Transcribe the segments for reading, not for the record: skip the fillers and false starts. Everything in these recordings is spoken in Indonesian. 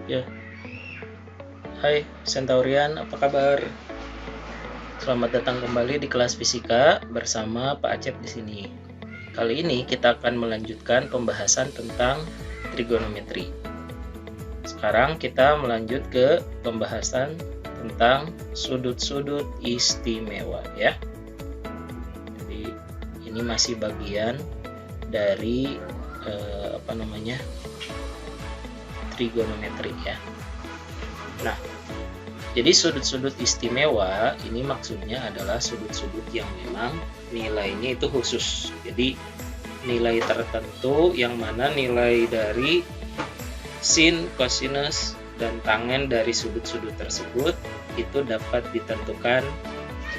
Ya, hai Centaurian, apa kabar? Selamat datang kembali di kelas fisika bersama Pak Acep di sini. Kali ini kita akan melanjutkan pembahasan tentang trigonometri. Sekarang kita melanjut ke pembahasan tentang sudut-sudut istimewa ya. Jadi ini masih bagian dari trigonometri ya. Nah, jadi sudut-sudut istimewa ini maksudnya adalah sudut-sudut yang memang nilainya itu khusus. Jadi nilai tertentu yang mana nilai dari sin, cosinus, dan tangen dari sudut-sudut tersebut itu dapat ditentukan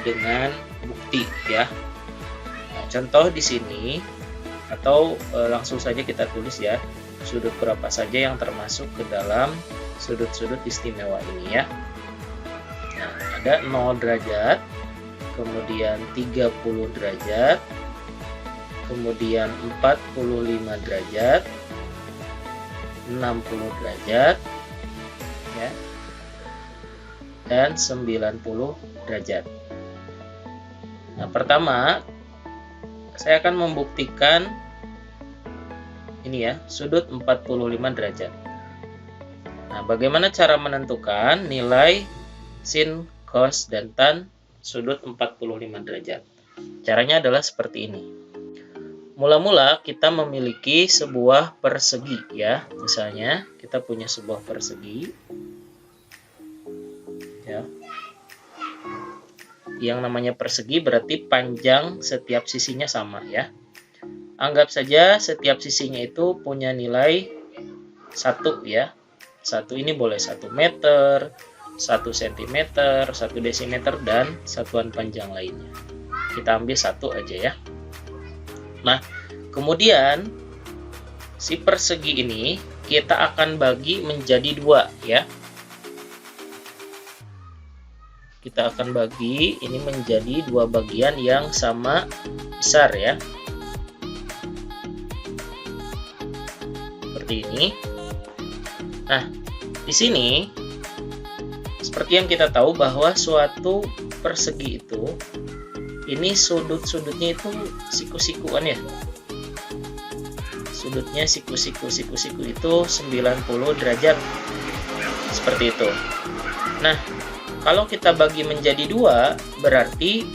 dengan bukti ya. Nah, contoh di sini atau langsung saja kita tulis ya, sudut berapa saja yang termasuk ke dalam sudut-sudut istimewa ini ya. Nah, ada 0 derajat, kemudian 30 derajat, kemudian 45 derajat, 60 derajat, ya, dan 90 derajat. Nah, pertama saya akan membuktikan ini ya, sudut 45 derajat. Nah, bagaimana cara menentukan nilai sin, cos, dan tan sudut 45 derajat? Caranya adalah seperti ini. Mula-mula kita memiliki sebuah persegi ya. Misalnya kita punya sebuah persegi ya. Yang namanya persegi berarti panjang setiap sisinya sama ya. Anggap saja setiap sisinya itu punya nilai 1 ya. 1 ini boleh 1 meter, 1 cm, 1 desimeter, dan satuan panjang lainnya. Kita ambil 1 aja ya. Nah, kemudian si persegi ini kita akan bagi menjadi 2 ya. Kita akan bagi ini menjadi 2 bagian yang sama besar ya. Seperti ini. Nah, di sini seperti yang kita tahu bahwa suatu persegi itu ini sudut-sudutnya itu siku-sikuan ya. Sudutnya siku-siku itu 90 derajat. Seperti itu. Nah, kalau kita bagi menjadi 2, berarti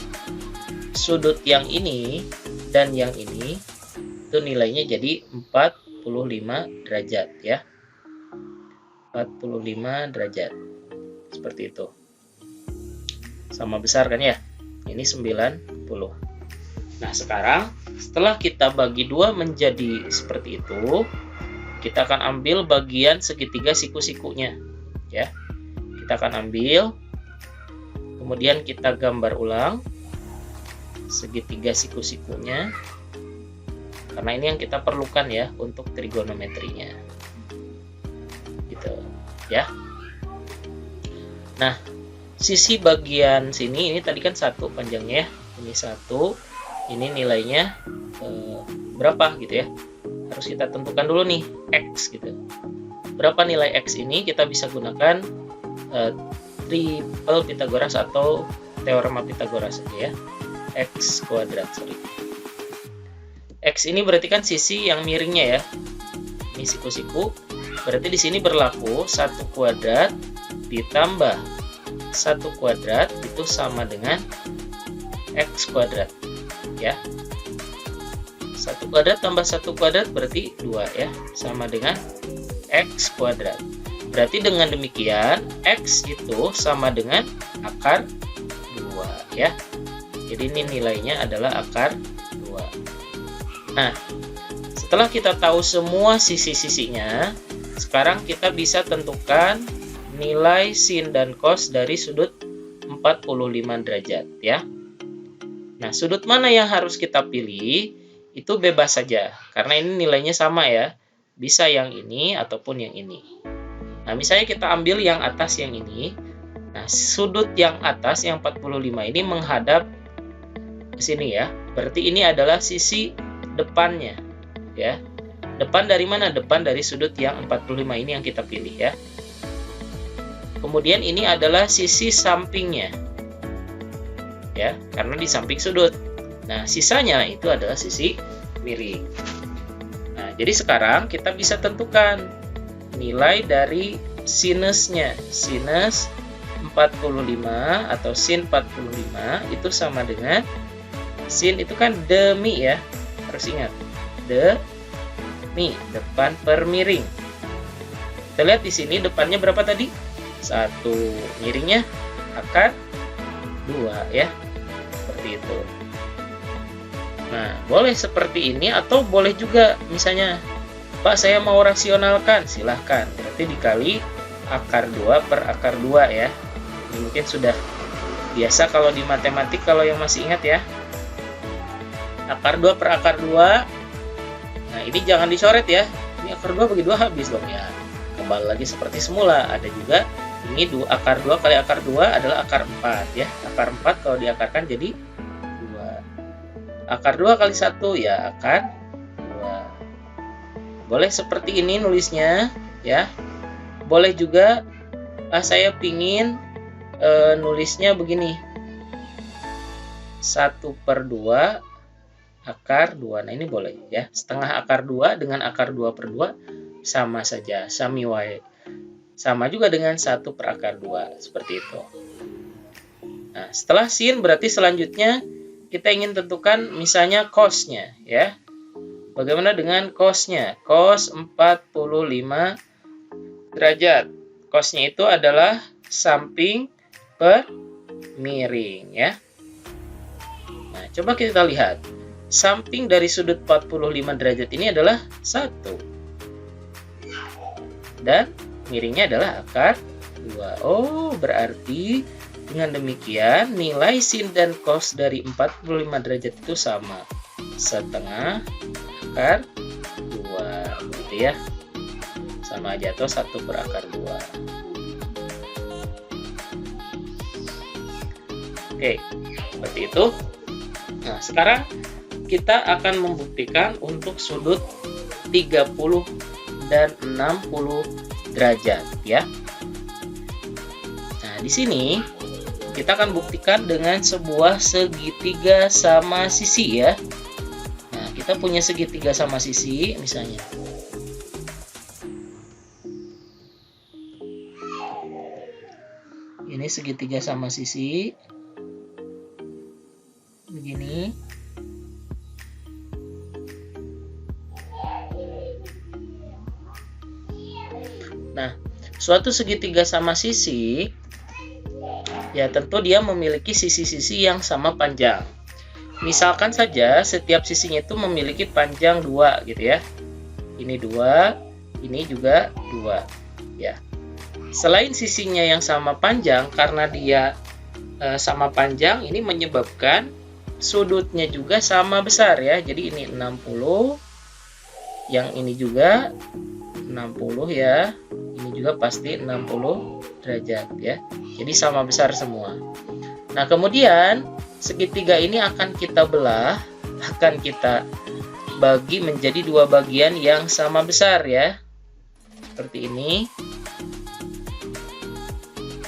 sudut yang ini dan yang ini itu nilainya jadi 45 derajat ya. 45 derajat. Seperti itu. Sama besar kan ya? Ini 90. Nah, sekarang setelah kita bagi 2 menjadi seperti itu, kita akan ambil bagian segitiga siku-sikunya ya. Kita akan ambil, kemudian kita gambar ulang segitiga siku-sikunya, karena ini yang kita perlukan ya untuk trigonometrinya gitu ya. Nah, sisi bagian sini ini tadi kan 1 panjangnya ya, ini 1, ini nilainya berapa gitu ya, harus kita tentukan dulu nih x gitu. Berapa nilai x ini kita bisa gunakan triple Pythagoras atau teorema Pythagoras aja ya. X kuadrat, X ini berarti kan sisi yang miringnya ya. Ini siku-siku. Berarti di sini berlaku 1 kuadrat ditambah 1 kuadrat itu sama dengan X kuadrat ya. 1 kuadrat tambah 1 kuadrat berarti 2 ya, sama dengan X kuadrat. Berarti dengan demikian X itu sama dengan akar 2 ya. Jadi ini nilainya adalah akar 2. Nah, setelah kita tahu semua sisi-sisinya, sekarang kita bisa tentukan nilai sin dan cos dari sudut 45 derajat ya. Nah, sudut mana yang harus kita pilih itu bebas saja, karena ini nilainya sama ya. Bisa yang ini ataupun yang ini. Nah, misalnya kita ambil yang atas yang ini. Nah, sudut yang atas yang 45 ini menghadap ke sini ya. Berarti ini adalah sisi depannya ya. Depan dari mana? Depan dari sudut yang 45 ini yang kita pilih ya. Kemudian ini adalah sisi sampingnya, ya, karena di samping sudut. Nah, sisanya itu adalah sisi miring. Nah, jadi sekarang kita bisa tentukan nilai dari sinusnya. Sinus 45 atau sin 45 itu sama dengan sin itu kan demi ya. Harus ingat. Demi, depan per miring. Kita lihat di sini depannya berapa tadi? 1, miringnya akar 2 ya. Seperti itu. Nah, boleh seperti ini atau boleh juga misalnya, Pak, saya mau rasionalkan, silahkan. Berarti dikali akar 2 per akar 2 ya. Ini mungkin sudah biasa kalau di matematik, kalau yang masih ingat ya. Akar 2 per akar 2. Nah, ini jangan dicoret ya. Ini akar 2 bagi 2 habis dong ya. Kembali lagi seperti semula. Ada juga ini akar 2 kali akar 2 adalah akar 4 ya. Akar 4 kalau diakarkan jadi 2. Akar 2 kali 1 ya akar 2. Boleh seperti ini nulisnya ya. Boleh juga saya pingin nulisnya begini. 1/2 akar 2. Nah, ini boleh ya. Setengah akar 2 dengan akar 2/2 sama saja. Sami wae. Sama juga dengan 1 per akar 2. Seperti itu. Nah, setelah sin berarti selanjutnya kita ingin tentukan misalnya cos-nya ya. Bagaimana dengan cos-nya? Cos 45 derajat. Cos-nya itu adalah samping per miring ya. Nah, coba kita lihat. Samping dari sudut 45 derajat ini adalah 1. Dan miringnya adalah akar 2. Oh, berarti dengan demikian, nilai sin dan cos dari 45 derajat itu sama. Setengah akar 2. Gitu ya. Sama aja, atau 1 per akar 2. Oke, seperti itu. Nah, sekarang kita akan membuktikan untuk sudut 30 dan 60 derajat ya. Nah, di sini kita akan buktikan dengan sebuah segitiga sama sisi ya. Nah, kita punya segitiga sama sisi misalnya. Ini segitiga sama sisi. Begini. Nah, suatu segitiga sama sisi ya tentu dia memiliki sisi-sisi yang sama panjang. Misalkan saja setiap sisinya itu memiliki panjang 2 gitu ya. Ini 2, ini juga 2 ya. Selain sisinya yang sama panjang, karena dia sama panjang, ini menyebabkan sudutnya juga sama besar ya. Jadi ini 60, yang ini juga 60 ya. Ini juga pasti 60 derajat ya. Jadi sama besar semua. Nah, kemudian segitiga ini akan kita belah, akan kita bagi menjadi 2 bagian yang sama besar ya. Seperti ini.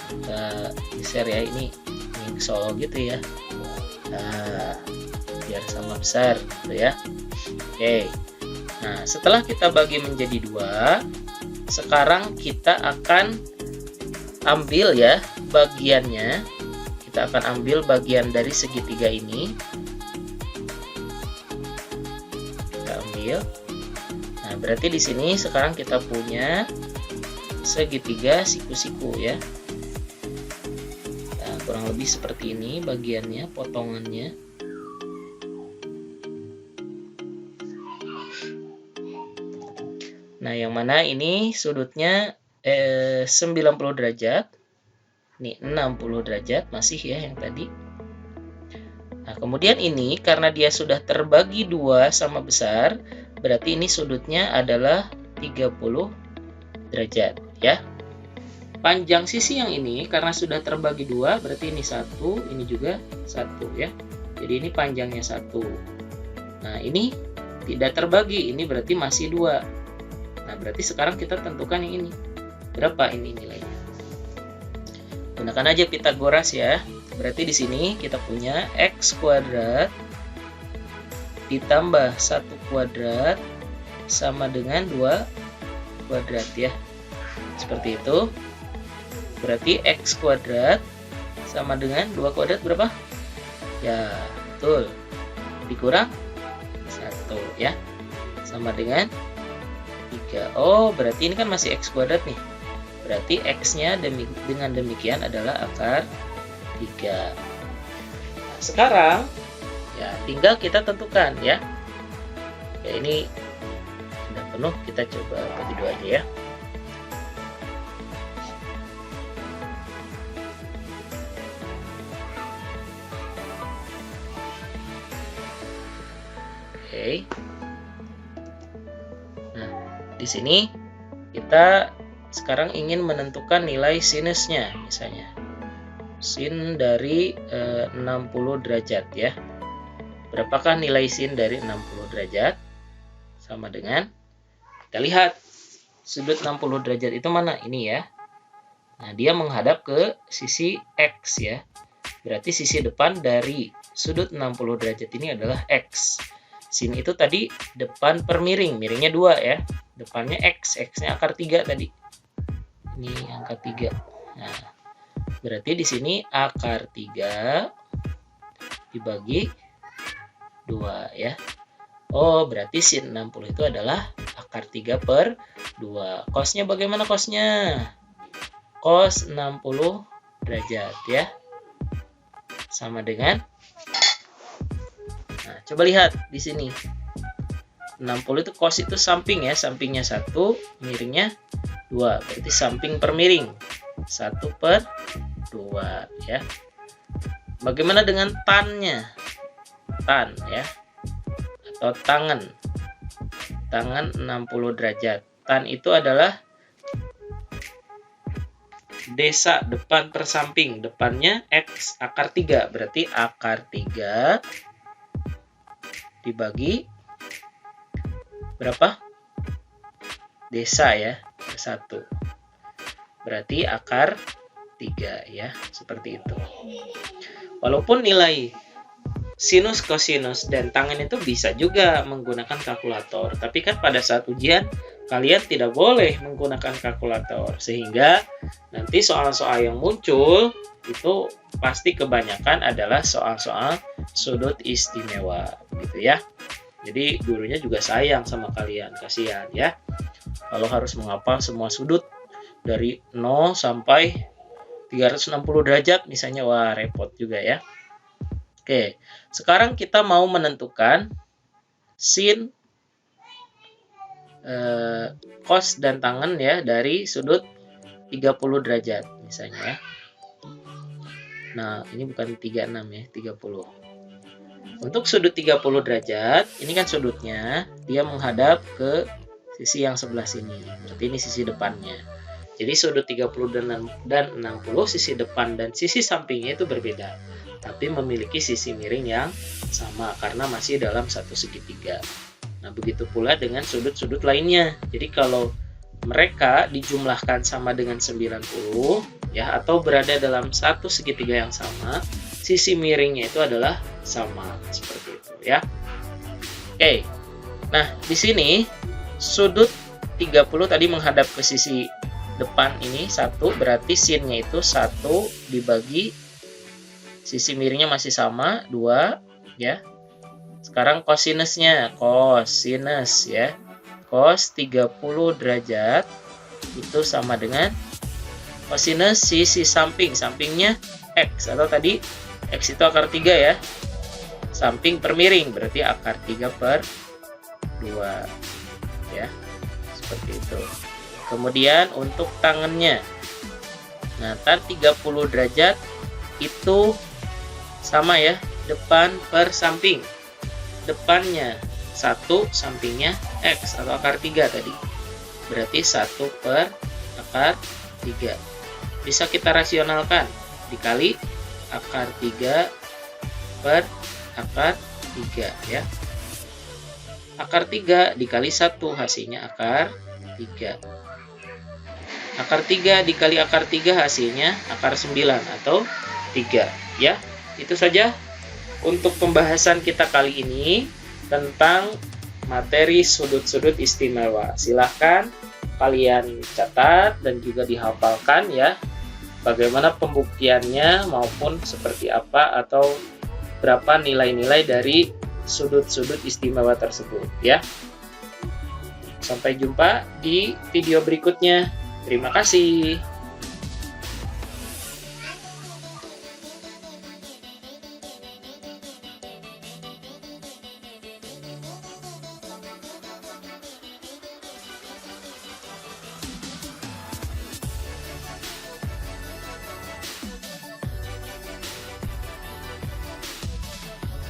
Kita geser ya, ini Solo gitu ya. Nah, biar sama besar gitu ya. Oke. Nah, setelah kita bagi menjadi 2, sekarang kita akan ambil ya bagiannya. Kita akan ambil bagian dari segitiga ini. Kita ambil. Nah, berarti di sini sekarang kita punya segitiga siku-siku ya. Nah, kurang lebih seperti ini bagiannya, potongannya. Nah, yang mana ini sudutnya 90 derajat. Ini 60 derajat masih ya yang tadi. Nah, kemudian ini karena dia sudah terbagi 2 sama besar, berarti ini sudutnya adalah 30 derajat ya. Panjang sisi yang ini karena sudah terbagi 2, berarti ini 1, ini juga 1 ya. Jadi ini panjangnya 1. Nah, ini tidak terbagi, ini berarti masih 2. Nah, berarti sekarang kita tentukan yang ini. Berapa ini nilainya? Gunakan aja Pitagoras ya. Berarti di sini kita punya X kuadrat ditambah 1 kuadrat sama dengan 2 kuadrat ya. Seperti itu. Berarti X kuadrat sama dengan 2 kuadrat berapa? Ya, betul. Dikurang 1 ya. Sama dengan 3. Oh, berarti ini kan masih X kuadrat nih. Berarti X-nya dengan demikian adalah akar 3. Nah, sekarang ya tinggal kita tentukan ya. Ya, ini sudah penuh, kita coba bagi 2 aja ya. Oke. Nah, di sini kita sekarang ingin menentukan nilai sinusnya, misalnya sin dari 60 derajat ya. Berapakah nilai sin dari 60 derajat? Sama dengan, kita lihat sudut 60 derajat itu mana? Ini ya. Nah, dia menghadap ke sisi X ya. Berarti sisi depan dari sudut 60 derajat ini adalah X. Sin itu tadi depan per miring, miringnya 2 ya. Depannya X, X-nya akar 3 tadi. Ini angka 3. Nah, berarti di sini akar 3 dibagi 2 ya. Oh, berarti sin 60 itu adalah akar 3 per 2. Cosnya bagaimana cosnya? Cos 60 derajat ya. Sama dengan, nah, coba lihat di sini. 60 itu cos itu samping ya, sampingnya 1, miringnya 2, berarti samping per miring 1 per 2 ya. Bagaimana dengan tannya? Tan ya, atau tangan. Tangan 60 derajat. Tan itu adalah desa depan per samping. Depannya X akar 3, berarti akar 3 dibagi berapa? Desa ya, 1. Berarti akar 3 ya, seperti itu. Walaupun nilai sinus, kosinus, dan tangen itu bisa juga menggunakan kalkulator. Tapi kan pada saat ujian, kalian tidak boleh menggunakan kalkulator. Sehingga nanti soal-soal yang muncul itu pasti kebanyakan adalah soal-soal sudut istimewa. Gitu ya. Jadi gurunya juga sayang sama kalian, kasihan ya. Kalau harus menghafal semua sudut dari 0 sampai 360 derajat misalnya, wah repot juga ya. Oke, sekarang kita mau menentukan sin, cos dan tangen ya dari sudut 30 derajat misalnya ya. Nah, ini bukan 36 ya, 30. Untuk sudut 30 derajat, ini kan sudutnya dia menghadap ke sisi yang sebelah sini. Berarti ini sisi depannya. Jadi sudut 30 dan 60, sisi depan dan sisi sampingnya itu berbeda. Tapi memiliki sisi miring yang sama karena masih dalam satu segitiga. Nah, begitu pula dengan sudut-sudut lainnya. Jadi kalau mereka dijumlahkan sama dengan 90 ya, atau berada dalam satu segitiga yang sama, sisi miringnya itu adalah sama, seperti itu ya. Oke. Nah, di sini sudut 30 tadi menghadap ke sisi depan ini 1, berarti sinnya itu 1 dibagi sisi miringnya masih sama 2 ya. Sekarang kosinusnya, kosinus ya. Cos 30 derajat itu sama dengan kosinus sisi samping, sampingnya X, atau tadi X itu akar 3 ya. Samping per miring, berarti akar 3 per 2 ya. Seperti itu. Kemudian untuk tangannya, nah tan 30 derajat itu sama ya, depan per samping. Depannya 1, sampingnya X atau akar 3 tadi. Berarti 1 per akar 3. Bisa kita rasionalkan, dikali akar 3 per akar 3 ya. Akar 3 dikali 1, hasilnya akar 3. Akar 3 dikali akar 3 hasilnya akar 9 atau 3 ya. Itu saja untuk pembahasan kita kali ini tentang materi sudut-sudut istimewa. Silahkan kalian catat dan juga dihafalkan ya, bagaimana pembuktiannya maupun seperti apa atau berapa nilai-nilai dari sudut-sudut istimewa tersebut ya. Sampai jumpa di video berikutnya. Terima kasih.